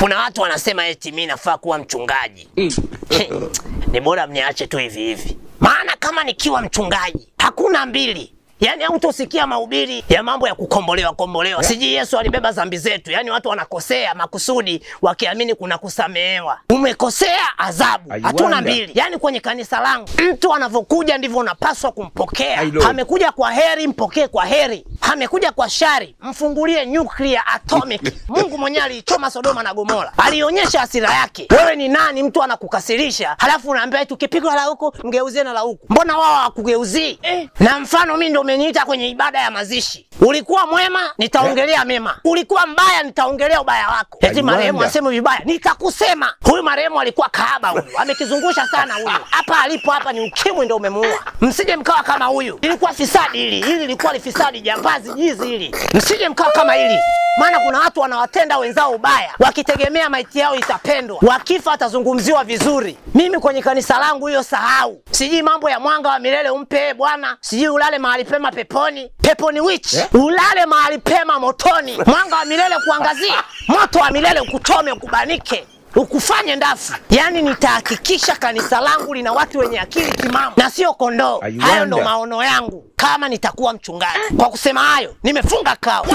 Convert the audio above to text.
Kuna watu wanasema eti mimi nafaa kuwa mchungaji. Ni bora mniache tu hivi hivi. Maana kama nikiwa mchungaji, hakuna mbili. Yani hutosikia mahubiri ya mambo ya kukombolewa. Siji Yesu alibeba dhambi zetu. Yani watu wanakosea makusudi wakiamini kuna kusamehewa. Umekosea adhabu. Hatuna mbili. Yani kwenye kanisa langu mtu anavokuja ndivyo unapaswa kumpokea. Amekuja kwa heri, mpokee kwa heri. Amekuja kwa shari, mfungulie nuclear atomic. Mungu mwenyewe alichoma Sodoma na Gomora. Alionyesha hasira yake. Wewe ni nani mtu anakukasirisha? Halafu unaambia tukipigwa la huko mgeuzie na la huko. Mbona wao hawakugeuzii? Na mfano mimi ndio umeniita kwenye ibada ya mazishi. Ulikuwa mwema, nitaongelea mema. Ulikuwa mbaya, nitaongelea ubaya wako. Eti marehemu aseme vibaya, nitakusema. Huyu marehemu alikuwa kahaba huyu. Amekizungusha sana huyu. Hapa alipo hapa ni ukimwi ndio umemuua. Msije mkawa kama huyu. Ilikuwa fisadi hili. Hili lilikuwa fisadi jambazi jizi hili. Msije mkawa kama hili. Maana kuna watu wanawatenda wenzao ubaya, wakitegemea maiti yao itapendwa. Wakifa atazungumziwa vizuri. Mimi kwenye kanisa langu hiyo sahau. Siji mambo ya mwanga wa milele umpe Bwana. Siji ulale mahali pema peponi. Peponi which? Ulale mahali pema motoni. Mwanga wa milele kuangazia. Moto wa milele ukuchome ukubanike. Ukufanye ndafu. Yani nitahakikisha kanisa langu lina watu wenye akili timamu na sio kondoo. Hayo ndo maono yangu kama nitakuwa mchungaji. Kwa kusema hayo, nimefunga kao.